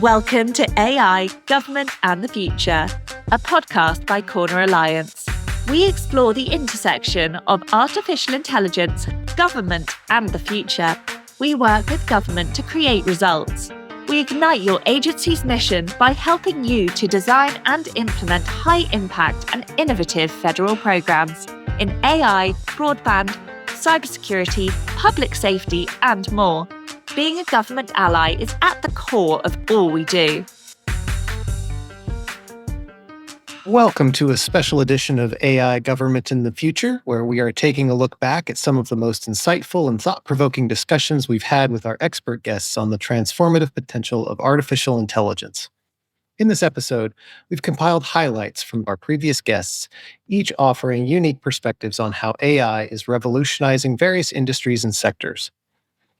Welcome to AI, Government and the Future, a podcast by Corner Alliance. We explore the intersection of artificial intelligence, government and the future. We work with government to create results. We ignite your agency's mission by helping you to design and implement high-impact and innovative federal programs in AI, broadband, cybersecurity, public safety, and more. Being a government ally is at the core of all we do. Welcome to a special edition of AI Government in the Future, where we are taking a look back at some of the most insightful and thought-provoking discussions we've had with our expert guests on the transformative potential of artificial intelligence. In this episode, we've compiled highlights from our previous guests, each offering unique perspectives on how AI is revolutionizing various industries and sectors.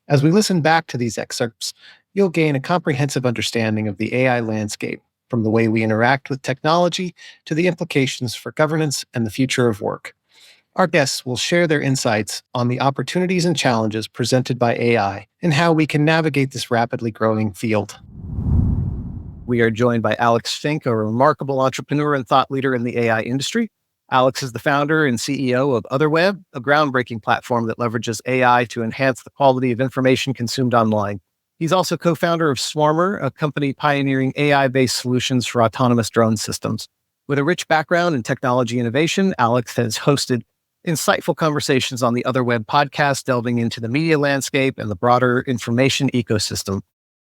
As we listen back to these excerpts, you'll gain a comprehensive understanding of the AI landscape, from the way we interact with technology to the implications for governance and the future of work. Our guests will share their insights on the opportunities and challenges presented by AI and how we can navigate this rapidly growing field. We are joined by Alex Fink, a remarkable entrepreneur and thought leader in the AI industry. Alex is the founder and CEO of Otherweb, a groundbreaking platform that leverages AI to enhance the quality of information consumed online. He's also co-founder of Swarmer, a company pioneering AI-based solutions for autonomous drone systems. With a rich background in technology innovation, Alex has hosted insightful conversations on the Otherweb podcast, delving into the media landscape and the broader information ecosystem.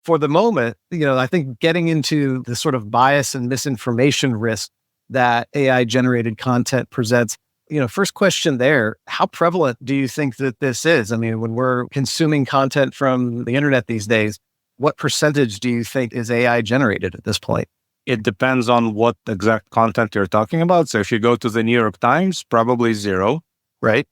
For the moment, I think getting into the sort of bias and misinformation risk that AI-generated content presents, first question there, how prevalent do you think that this is? I mean, when we're consuming content from the internet these days, what percentage do you think is AI-generated at this point? It depends on what exact content you're talking about. So if you go to the New York Times, probably zero, right?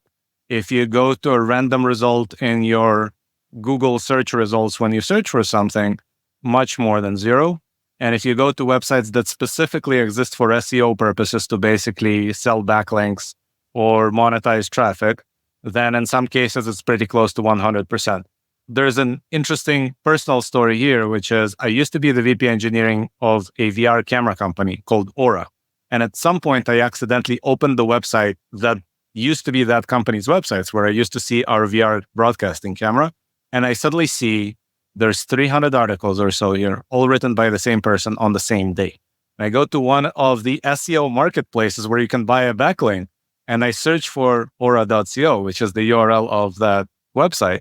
If you go to a random result in your Google search results when you search for something, much more than zero. And if you go to websites that specifically exist for SEO purposes to basically sell backlinks or monetize traffic, then in some cases, it's pretty close to 100%. There's an interesting personal story here, which is I used to be the VP engineering of a VR camera company called Aura. And at some point, I accidentally opened the website that used to be that company's websites, where I used to see our VR broadcasting camera. And I suddenly see there's 300 articles or so here, all written by the same person on the same day. And I go to one of the SEO marketplaces where you can buy a backlink, and I search for aura.co, which is the URL of that website.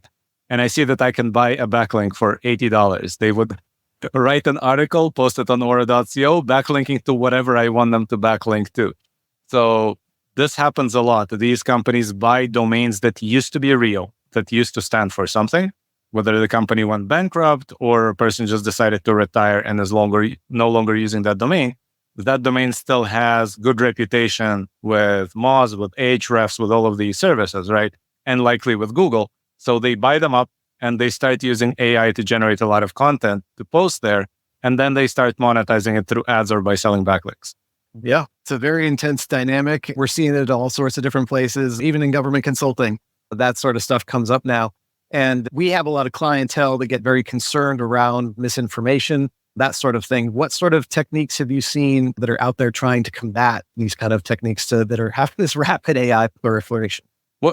And I see that I can buy a backlink for $80. They would write an article, post it on aura.co, backlinking to whatever I want them to backlink to. So this happens a lot. These companies buy domains that used to be real, that used to stand for something, whether the company went bankrupt or a person just decided to retire and is no longer using that domain. That domain still has good reputation with Moz, with Ahrefs, with all of these services, right? And likely with Google. So they buy them up and they start using AI to generate a lot of content to post there. And then they start monetizing it through ads or by selling backlinks. Yeah, it's a very intense dynamic. We're seeing it at all sorts of different places, even in government consulting. That sort of stuff comes up now. And we have a lot of clientele that get very concerned around misinformation, that sort of thing. What sort of techniques have you seen that are out there trying to combat these kind of techniques that are having this rapid AI proliferation?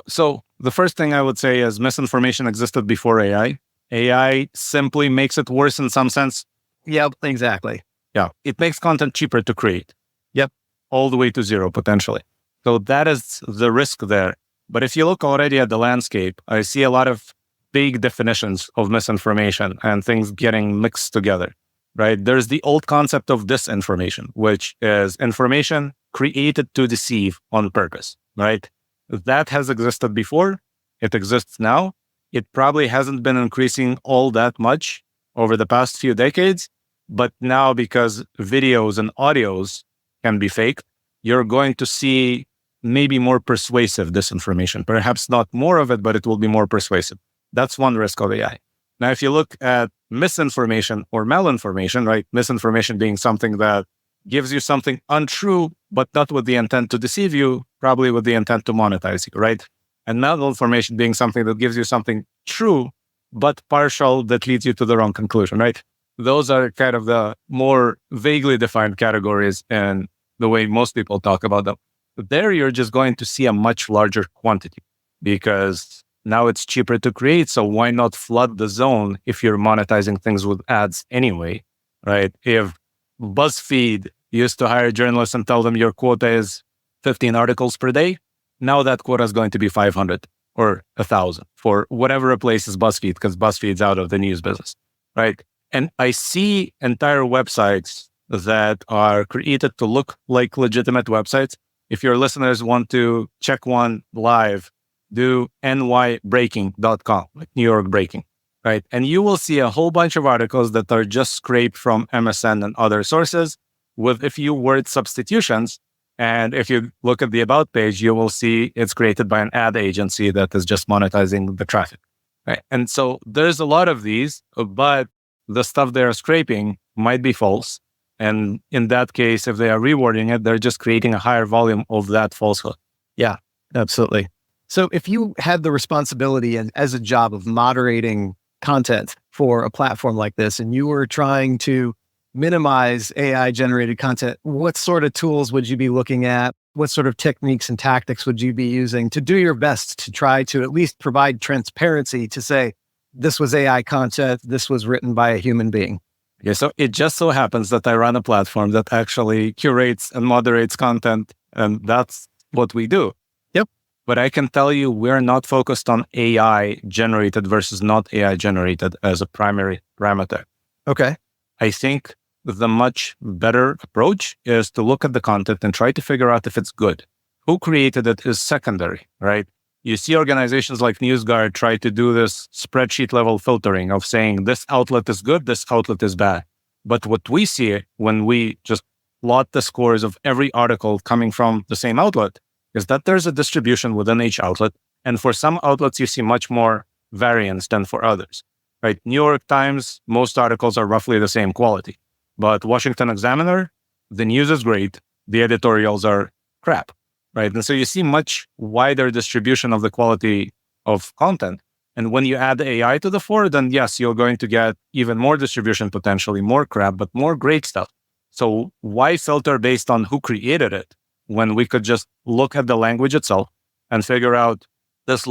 So the first thing I would say is misinformation existed before AI. AI simply makes it worse in some sense. Yeah, exactly. Yeah, it makes content cheaper to create. Yep. All the way to zero, potentially. So that is the risk there. But if you look already at the landscape, I see a lot of big definitions of misinformation and things getting mixed together, right? There's the old concept of disinformation, which is information created to deceive on purpose, right? That has existed before. It exists now. It probably hasn't been increasing all that much over the past few decades. But now, because videos and audios can be faked, you're going to see maybe more persuasive disinformation. Perhaps not more of it, but it will be more persuasive. That's one risk of AI. Now, if you look at misinformation or malinformation, right? Misinformation being something that gives you something untrue, but not with the intent to deceive you, probably with the intent to monetize you, right? And malinformation being something that gives you something true, but partial that leads you to the wrong conclusion, right? those are kind of the more vaguely defined categories and the way most people talk about them. But there, you're just going to see a much larger quantity because now it's cheaper to create. So why not flood the zone if you're monetizing things with ads anyway, right? If BuzzFeed used to hire journalists and tell them your quota is 15 articles per day, now that quota is going to be 500 or 1,000 for whatever replaces BuzzFeed, because BuzzFeed's out of the news business, right? And I see entire websites that are created to look like legitimate websites. If your listeners want to check one live, do nybreaking.com, like New York Breaking, right? And you will see a whole bunch of articles that are just scraped from MSN and other sources with a few word substitutions. And if you look at the About page, you will see it's created by an ad agency that is just monetizing the traffic, right? And so there's a lot of these, but the stuff they're scraping might be false. And in that case, if they are rewarding it, they're just creating a higher volume of that falsehood. Yeah, absolutely. So if you had the responsibility and as a job of moderating content for a platform like this, and you were trying to minimize AI generated content, what sort of tools would you be looking at? What sort of techniques and tactics would you be using to do your best to try to at least provide transparency to say, this was AI content, this was written by a human being? Yeah, so it just so happens that I run a platform that actually curates and moderates content, and that's what we do. Yep. But I can tell you we're not focused on AI generated versus not AI generated as a primary parameter. Okay. I think the much better approach is to look at the content and try to figure out if it's good. Who created it is secondary, right? You see organizations like NewsGuard try to do this spreadsheet level filtering of saying this outlet is good, this outlet is bad. But what we see when we just plot the scores of every article coming from the same outlet is that there's a distribution within each outlet. And for some outlets, you see much more variance than for others, right? New York Times, most articles are roughly the same quality. But Washington Examiner, the news is great. The editorials are crap. Right. And so you see much wider distribution of the quality of content. And when you add AI to the fore, then yes, you're going to get even more distribution, potentially more crap, but more great stuff. So why filter based on who created it when we could just look at the language itself and figure out this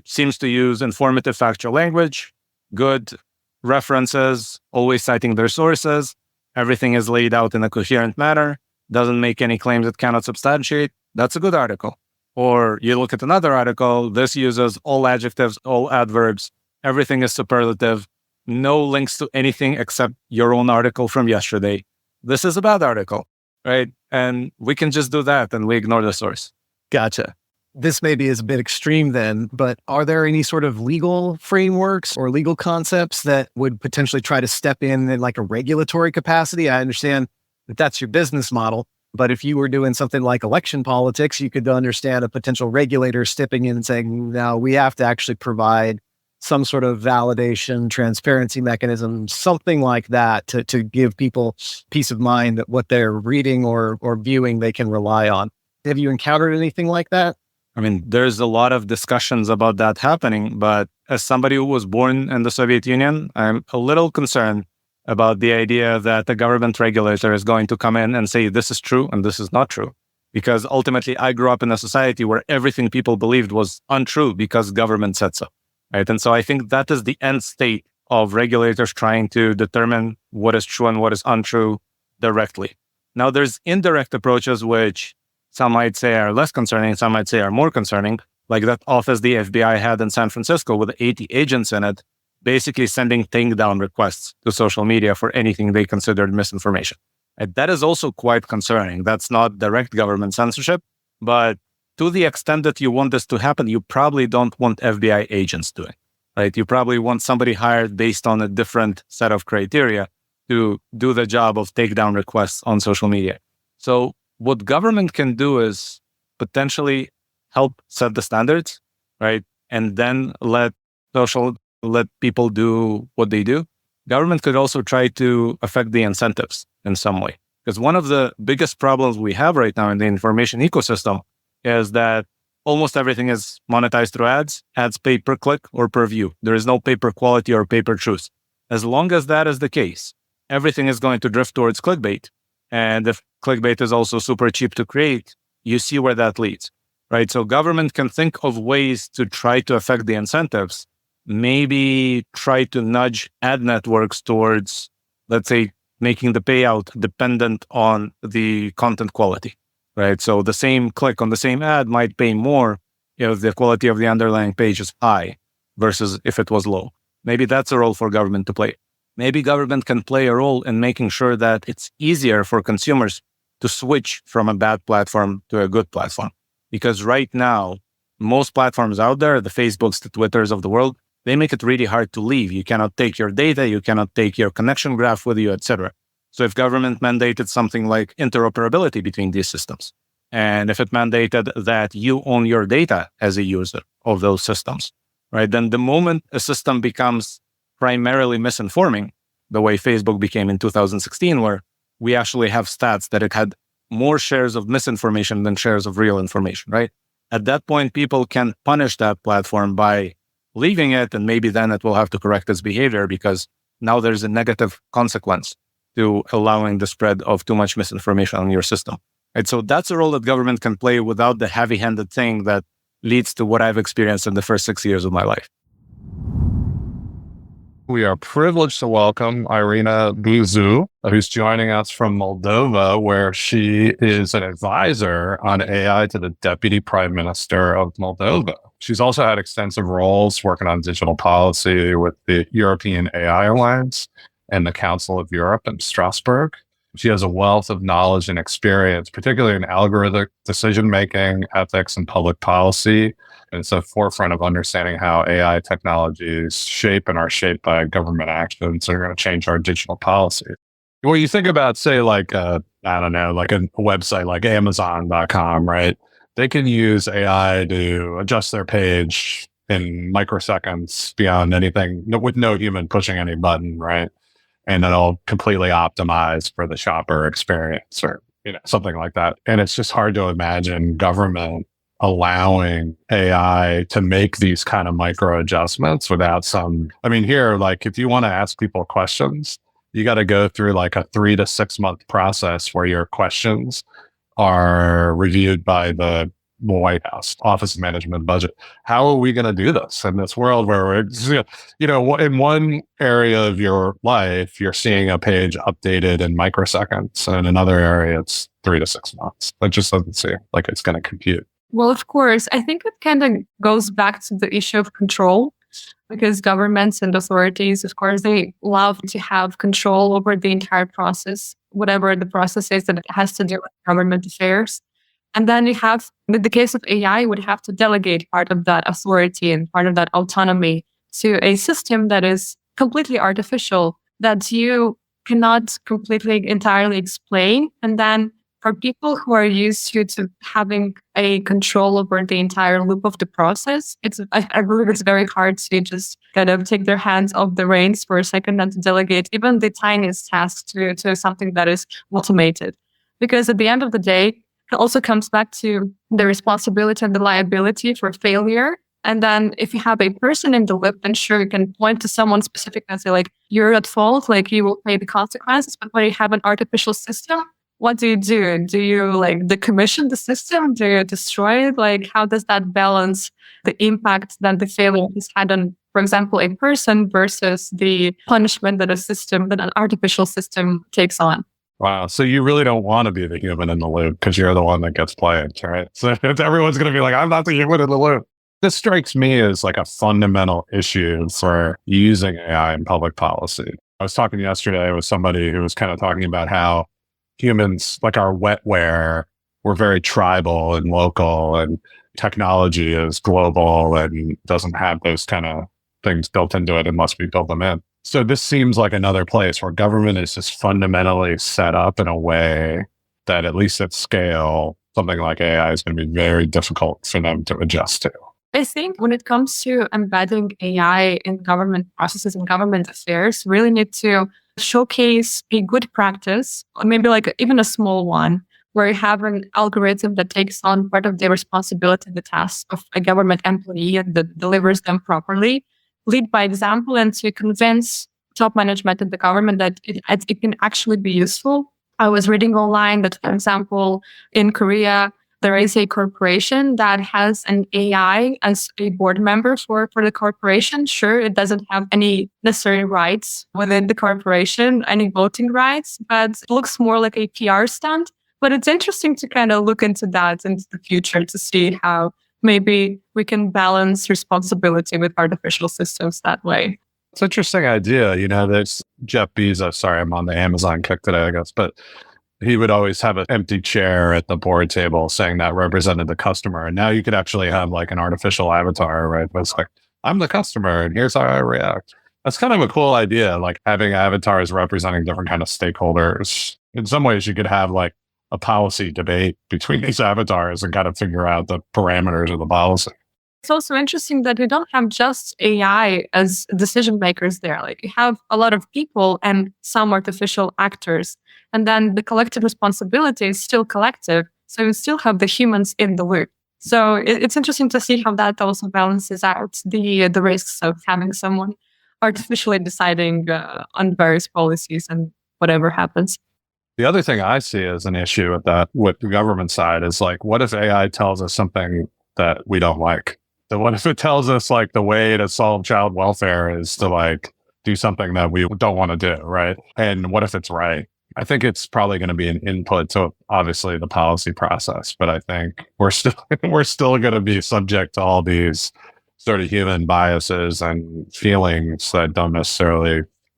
seems to use informative factual language, good references, always citing their sources. Everything is laid out in a coherent manner, doesn't make any claims it cannot substantiate. That's a good article. Or you look at another article, this uses all adjectives, all adverbs, everything is superlative, no links to anything except your own article from yesterday. This is a bad article, right? And we can just do that and we ignore the source. Gotcha. This maybe is a bit extreme then, but are there any sort of legal frameworks or legal concepts that would potentially try to step in like a regulatory capacity? I understand that that's your business model. But if you were doing something like election politics, you could understand a potential regulator stepping in and saying, no, we have to actually provide some sort of validation, transparency mechanism, something like that to give people peace of mind that what they're reading or viewing, they can rely on. Have you encountered anything like that? I mean, there's a lot of discussions about that happening, but as somebody who was born in the Soviet Union, I'm a little concerned about the idea that the government regulator is going to come in and say, this is true and this is not true. Because ultimately, I grew up in a society where everything people believed was untrue because government said so, right? And so I think that is the end state of regulators trying to determine what is true and what is untrue directly. Now, there's indirect approaches, which some might say are less concerning, some might say are more concerning, like that office the FBI had in San Francisco with 80 agents in it, basically sending takedown requests to social media for anything they considered misinformation. And that is also quite concerning. That's not direct government censorship, but to the extent that you want this to happen, you probably don't want FBI agents doing, right? You probably want somebody hired based on a different set of criteria to do the job of takedown requests on social media. So what government can do is potentially help set the standards, right? And then let people do what they do. Government could also try to affect the incentives in some way. Because one of the biggest problems we have right now in the information ecosystem is that almost everything is monetized through ads. Ads pay per click or per view. There is no pay per quality or pay per truth. As long as that is the case, everything is going to drift towards clickbait. And if clickbait is also super cheap to create, you see where that leads, right? So government can think of ways to try to affect the incentives, maybe try to nudge ad networks towards, let's say, making the payout dependent on the content quality, right? So the same click on the same ad might pay more if the quality of the underlying page is high versus if it was low. Maybe that's a role for government to play. Maybe government can play a role in making sure that it's easier for consumers to switch from a bad platform to a good platform. Because right now, most platforms out there, the Facebooks, the Twitters of the world, they make it really hard to leave. You cannot take your data, you cannot take your connection graph with you, etc. So if government mandated something like interoperability between these systems, and if it mandated that you own your data as a user of those systems, right, then the moment a system becomes primarily misinforming, the way Facebook became in 2016, where we actually have stats that it had more shares of misinformation than shares of real information, right? At that point, people can punish that platform by leaving it, and maybe then it will have to correct its behavior because now there's a negative consequence to allowing the spread of too much misinformation on your system. Right? So that's a role that government can play without the heavy-handed thing that leads to what I've experienced in the first 6 years of my life. We are privileged to welcome Irina Buzu, who's joining us from Moldova, where she is an advisor on AI to the Deputy Prime Minister of Moldova. She's also had extensive roles working on digital policy with the European AI Alliance and the Council of Europe in Strasbourg. She has a wealth of knowledge and experience, particularly in algorithmic decision-making, ethics, and public policy. And it's at the forefront of understanding how AI technologies shape and are shaped by government actions that are going to change our digital policy. When you think about, say, like, like a website like Amazon.com, right? They can use AI to adjust their page in microseconds beyond anything, with no human pushing any button, right? And it'll completely optimize for the shopper experience or, something like that. And it's just hard to imagine government allowing AI to make these kind of micro adjustments without here, like if you want to ask people questions, you got to go through like a 3 to 6 month process where your questions are reviewed by the White House, Office of Management and Budget. How are we going to do this in this world where we're, in one area of your life, you're seeing a page updated in microseconds, and in another area, it's 3 to 6 months. That just doesn't seem like it's going to compute. Well, of course, I think it kind of goes back to the issue of control, because governments and authorities, of course, they love to have control over the entire process, whatever the process is that it has to do with government affairs. And then you have, in the case of AI, you would have to delegate part of that authority and part of that autonomy to a system that is completely artificial, that you cannot completely entirely explain. And then for people who are used to having a control over the entire loop of the process, I believe it's very hard to just kind of take their hands off the reins for a second and to delegate even the tiniest task to something that is automated. Because at the end of the day, it also comes back to the responsibility and the liability for failure. And then if you have a person in the loop, then sure, you can point to someone specific and say, like, you're at fault, like you will pay the consequences. But when you have an artificial system, what do? Do you like decommission the system? Do you destroy it? Like, how does that balance the impact that the failure has had on, for example, a person versus the punishment that an artificial system takes on? Wow. So you really don't want to be the human in the loop because you're the one that gets blamed, right? So everyone's going to be like, I'm not the human in the loop. This strikes me as like a fundamental issue for using AI in public policy. I was talking yesterday with somebody who was kind of talking about how humans, like our wetware, we're very tribal and local, and technology is global and doesn't have those kind of things built into it unless we build them in. So this seems like another place where government is just fundamentally set up in a way that, at least at scale, something like AI is going to be very difficult for them to adjust to. I think when it comes to embedding AI in government processes and government affairs, really need to showcase a good practice, or maybe like even a small one, where you have an algorithm that takes on part of the responsibility and the task of a government employee and that delivers them properly. Lead by example and to convince top management in the government that it can actually be useful. I was reading online that, for example, in Korea, there is a corporation that has an AI as a board member for the corporation. Sure, it doesn't have any necessary rights within the corporation, any voting rights, but it looks more like a PR stunt. But it's interesting to kind of look into that into the future to see how maybe we can balance responsibility with artificial systems that way. It's an interesting idea. There's Jeff Bezos. Sorry, I'm on the Amazon kick today, I guess, but he would always have an empty chair at the board table saying that represented the customer. And now you could actually have like an artificial avatar, right? But it's like, I'm the customer and here's how I react. That's kind of a cool idea, like having avatars representing different kind of stakeholders. In some ways, you could have like a policy debate between these avatars and kind of figure out the parameters of the policy. It's also interesting that we don't have just AI as decision makers there. Like you have a lot of people and some artificial actors. And then the collective responsibility is still collective. So you still have the humans in the loop. So it's interesting to see how that also balances out the risks of having someone artificially deciding on various policies and whatever happens. The other thing I see as an issue with that, with the government side, is like, what if AI tells us something that we don't like? So what if it tells us like the way to solve child welfare is to like do something that we don't want to do, right? And what if it's right? I think it's probably going to be an input to obviously the policy process, but I think we're still going to be subject to all these sort of human biases and feelings that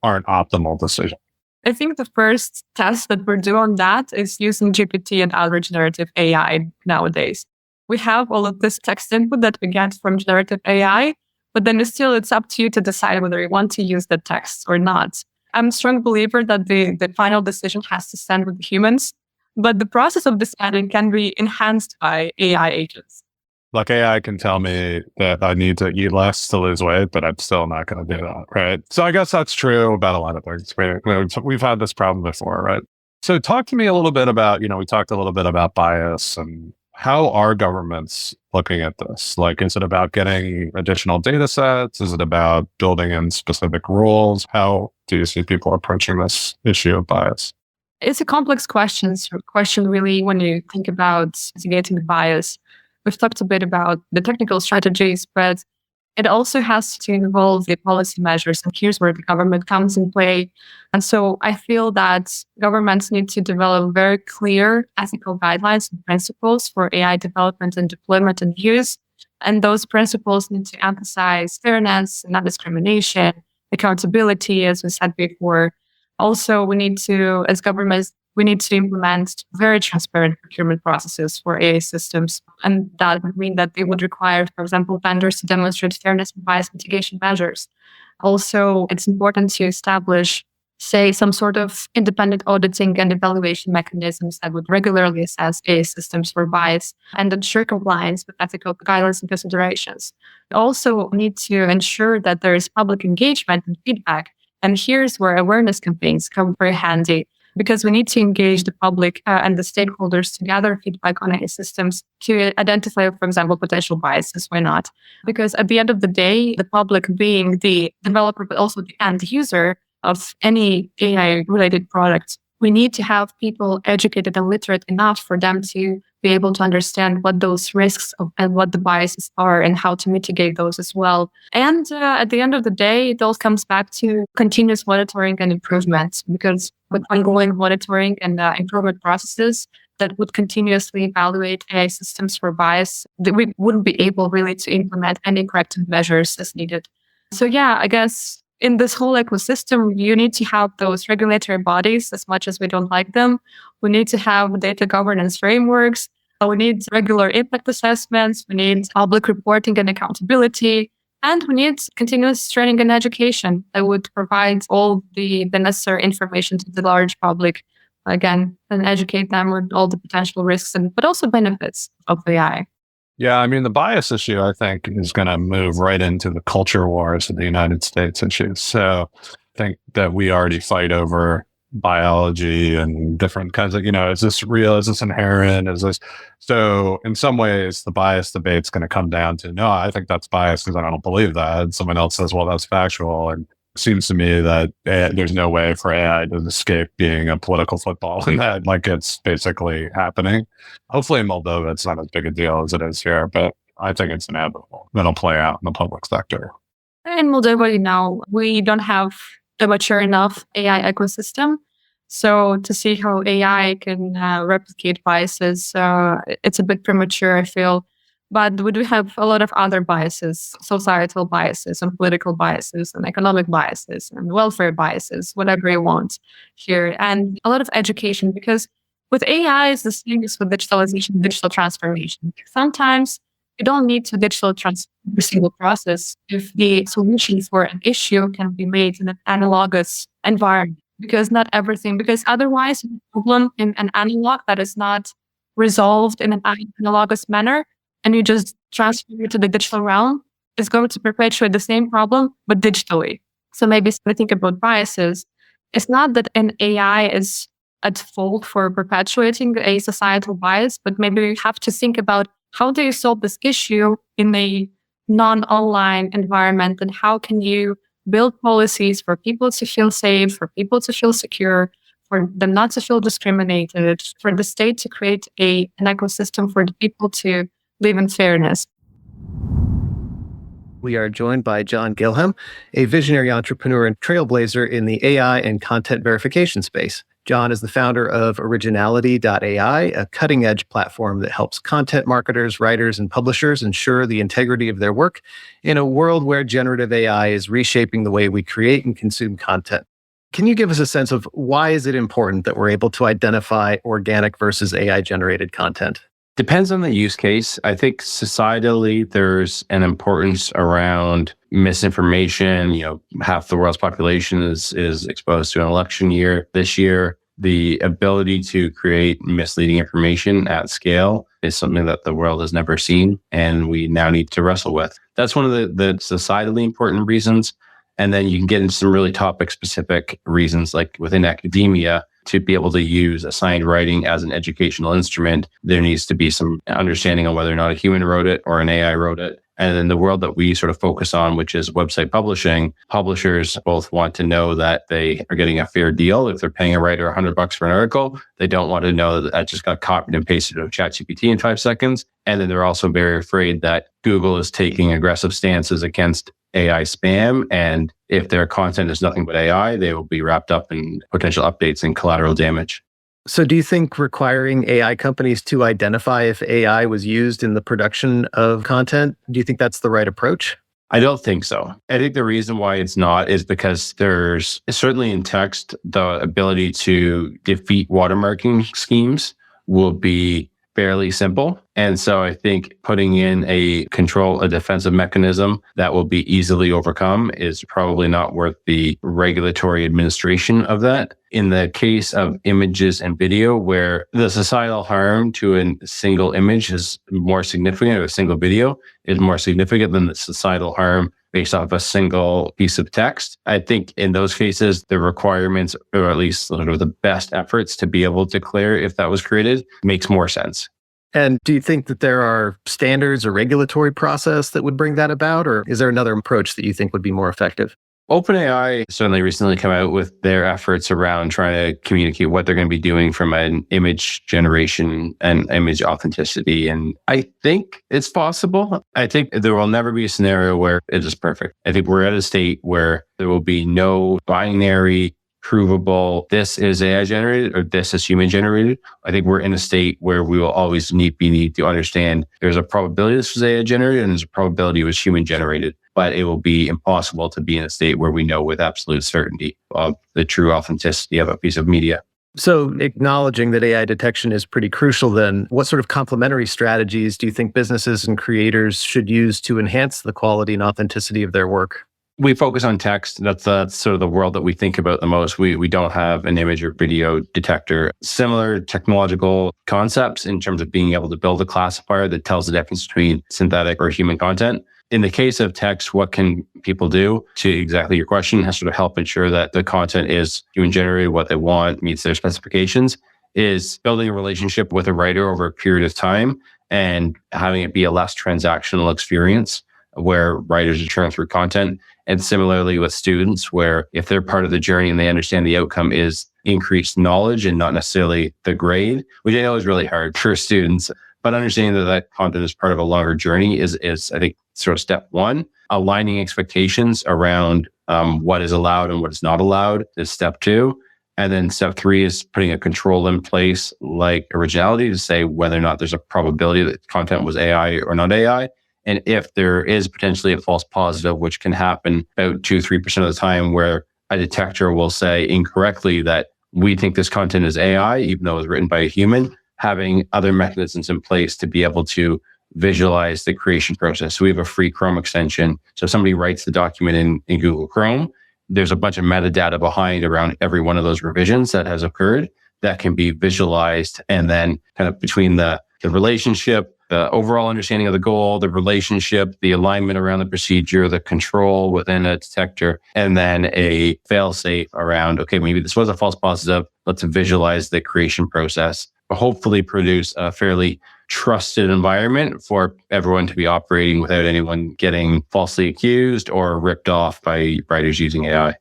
aren't optimal decisions. I think the first test that we're doing on that is using GPT and other generative AI nowadays. We have all of this text input that we get from generative AI, but then it's up to you to decide whether you want to use the text or not. I'm a strong believer that the final decision has to stand with humans, but the process of deciding can be enhanced by AI agents. Like AI can tell me that I need to eat less to lose weight, but I'm still not going to do that, right? So I guess that's true about a lot of things. We've had this problem before, right? So talk to me a little bit about, we talked a little bit about bias and how are governments looking at this? Like, is it about getting additional data sets? Is it about building in specific rules? How do you see people approaching this issue of bias? It's a complex question really, when you think about mitigating bias. We've talked a bit about the technical strategies, but it also has to involve the policy measures. And here's where the government comes in play. And so I feel that governments need to develop very clear ethical guidelines and principles for AI development and deployment and use. And those principles need to emphasize fairness, non-discrimination, accountability, as we said before. Also, we need to, as governments, we need to implement very transparent procurement processes for AI systems. And that would mean that it would require, for example, vendors to demonstrate fairness and bias mitigation measures. Also, it's important to establish, say, some sort of independent auditing and evaluation mechanisms that would regularly assess AI systems for bias and ensure compliance with ethical guidelines and considerations. We also need to ensure that there is public engagement and feedback. And here's where awareness campaigns come very handy, because we need to engage the public and the stakeholders to gather feedback on AI systems to identify, for example, potential biases. Why not? Because at the end of the day, the public being the developer, but also the end user of any AI-related product, we need to have people educated and literate enough for them to be able to understand what those risks and what the biases are and how to mitigate those as well. And at the end of the day, it all comes back to continuous monitoring and improvement, because with ongoing monitoring and improvement processes that would continuously evaluate AI systems for bias, that we wouldn't be able really to implement any corrective measures as needed. So yeah, I guess in this whole ecosystem, you need to have those regulatory bodies, as much as we don't like them. We need to have data governance frameworks. We need regular impact assessments. We need public reporting and accountability. And we need continuous training and education that would provide all the necessary information to the large public, again, and educate them on all the potential risks but also benefits of AI. Yeah, I mean, the bias issue, I think, is going to move right into the culture wars of the United States issues. So I think that we already fight over biology and different kinds of, is this real? Is this inherent? Is this? So in some ways, the bias debate's going to come down to, no, I think that's bias because I don't believe that. And someone else says, well, that's factual. And Seems to me that there's no way for AI to escape being a political football and that like it's basically happening. Hopefully in Moldova, it's not as big a deal as it is here, but I think it's inevitable. That'll play out in the public sector. In Moldova, we don't have a mature enough AI ecosystem. So to see how AI can replicate biases, it's a bit premature, I feel. But we do have a lot of other biases, societal biases and political biases and economic biases and welfare biases, whatever you want here. And a lot of education, because with AI, it's the same as with digitalization, digital transformation. Sometimes you don't need to digital transform every single process if the solution for an issue can be made in an analogous environment. Because otherwise, the problem in an analog that is not resolved in an analogous manner, and you just transfer it to the digital realm, is going to perpetuate the same problem, but digitally. So maybe when I think about biases, it's not that an AI is at fault for perpetuating a societal bias, but maybe you have to think about how do you solve this issue in a non-online environment, and how can you build policies for people to feel safe, for people to feel secure, for them not to feel discriminated, for the state to create an ecosystem for the people to live in fairness. We are joined by John Gillham, a visionary entrepreneur and trailblazer in the AI and content verification space. John is the founder of Originality.ai, a cutting-edge platform that helps content marketers, writers, and publishers ensure the integrity of their work in a world where generative AI is reshaping the way we create and consume content. Can you give us a sense of why is it important that we're able to identify organic versus AI-generated content? Depends on the use case. I think societally, there's an importance around misinformation. Half the world's population is exposed to an election year. This year, the ability to create misleading information at scale is something that the world has never seen, and we now need to wrestle with. That's one of the societally important reasons. And then you can get into some really topic-specific reasons, like within academia. To be able to use assigned writing as an educational instrument, there needs to be some understanding on whether or not a human wrote it or an AI wrote it. And in the world that we sort of focus on, which is website publishing, publishers both want to know that they are getting a fair deal. If they're paying a writer $100 for an article, they don't want to know that that just got copied and pasted to ChatGPT in 5 seconds. And then they're also very afraid that Google is taking aggressive stances against AI spam. And if their content is nothing but AI, they will be wrapped up in potential updates and collateral damage. So do you think requiring AI companies to identify if AI was used in the production of content, do you think that's the right approach? I don't think so. I think the reason why it's not is because there's certainly in text, the ability to defeat watermarking schemes will be fairly simple. And so I think putting in a defensive mechanism that will be easily overcome is probably not worth the regulatory administration of that. In the case of images and video, where the societal harm to a single image is more significant, or a single video is more significant than the societal harm based off a single piece of text. I think in those cases, the requirements, or at least sort of the best efforts to be able to declare if that was created, makes more sense. And do you think that there are standards or regulatory process that would bring that about? Or is there another approach that you think would be more effective? OpenAI certainly recently come out with their efforts around trying to communicate what they're going to be doing from an image generation and image authenticity. And I think it's possible. I think there will never be a scenario where it is perfect. I think we're at a state where there will be no binary, provable, this is AI generated or this is human generated. I think we're in a state where we will always need to understand there's a probability this was AI generated and there's a probability it was human generated. But it will be impossible to be in a state where we know with absolute certainty of the true authenticity of a piece of media. So acknowledging that AI detection is pretty crucial then, what sort of complementary strategies do you think businesses and creators should use to enhance the quality and authenticity of their work? We focus on text. That's sort of the world that we think about the most. We don't have an image or video detector. Similar technological concepts in terms of being able to build a classifier that tells the difference between synthetic or human content. In the case of text, what can people do to exactly your question, has sort of help ensure that the content is human generated, what they want, meets their specifications, is building a relationship with a writer over a period of time and having it be a less transactional experience. where writers are churning through content. And similarly with students, where if they're part of the journey and they understand the outcome is increased knowledge and not necessarily the grade, which I know is really hard for students, but understanding that content is part of a longer journey is I think, sort of step one. Aligning expectations around what is allowed and what is not allowed is step two. And then step three is putting a control in place like originality to say whether or not there's a probability that content was AI or not AI. And if there is potentially a false positive, which can happen about 2-3% of the time, where a detector will say incorrectly that we think this content is AI, even though it was written by a human, having other mechanisms in place to be able to visualize the creation process. So we have a free Chrome extension. So if somebody writes the document in Google Chrome, there's a bunch of metadata behind around every one of those revisions that has occurred that can be visualized. And then kind of between the relationship, the overall understanding of the goal, the relationship, the alignment around the procedure, the control within a detector, and then a fail-safe around, okay, maybe this was a false positive. Let's visualize the creation process. Hopefully produce a fairly trusted environment for everyone to be operating without anyone getting falsely accused or ripped off by writers using AI.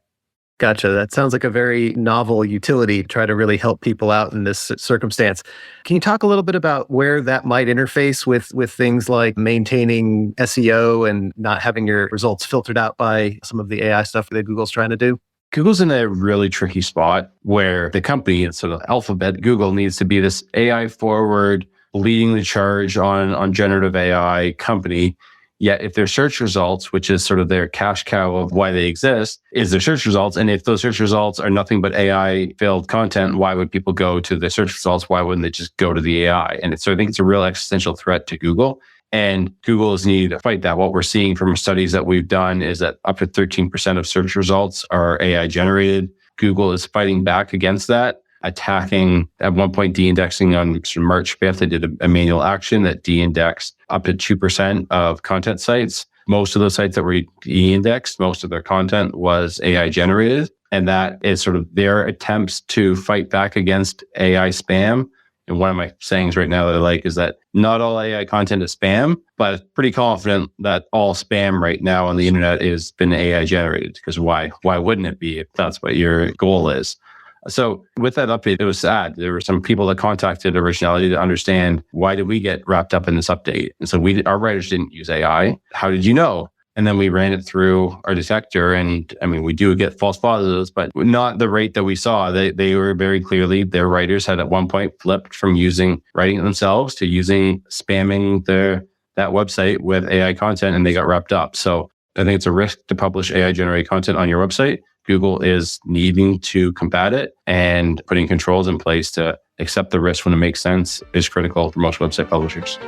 Gotcha. That sounds like a very novel utility to try to really help people out in this circumstance. Can you talk a little bit about where that might interface with things like maintaining SEO and not having your results filtered out by some of the AI stuff that Google's trying to do? Google's in a really tricky spot where the company, sort of Alphabet, Google, needs to be this AI forward, leading the charge on generative AI company. Yet if their search results, which is sort of their cash cow of why they exist, is their search results. And if those search results are nothing but AI-filled content, why would people go to the search results? Why wouldn't they just go to the AI? And so I think it's a real existential threat to Google. And Google is needing to fight that. What we're seeing from studies that we've done is that up to 13% of search results are AI generated. Google is fighting back against that, attacking at one point de-indexing on March 5th. They did a manual action that de-indexed up to 2% of content sites. Most of those sites that were de-indexed, most of their content was AI generated. And that is sort of their attempts to fight back against AI spam. And one of my sayings right now that I like is that not all AI content is spam, but I'm pretty confident that all spam right now on the internet has been AI generated. Because why wouldn't it be if that's what your goal is? So with that update, it was sad. There were some people that contacted Originality to understand, why did we get wrapped up in this update? And so our writers didn't use AI. How did you know? And then we ran it through our detector. And I mean, we do get false positives, but not the rate that we saw. They were very clearly, their writers had at one point flipped from writing it themselves to spamming that website with AI content, and they got wrapped up. So I think it's a risk to publish AI generated content on your website. Google is needing to combat it, and putting controls in place to accept the risk when it makes sense is critical for most website publishers.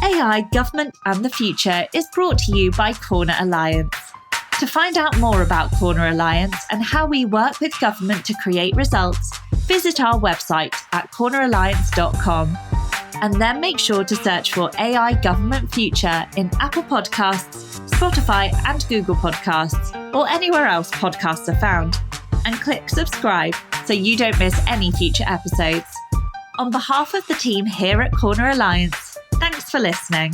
AI, Government and the Future is brought to you by Corner Alliance. To find out more about Corner Alliance and how we work with government to create results, visit our website at corneralliance.com. And then make sure to search for AI Government Future in Apple Podcasts, Spotify and Google Podcasts, or anywhere else podcasts are found. And click subscribe so you don't miss any future episodes. On behalf of the team here at Corner Alliance, thanks for listening.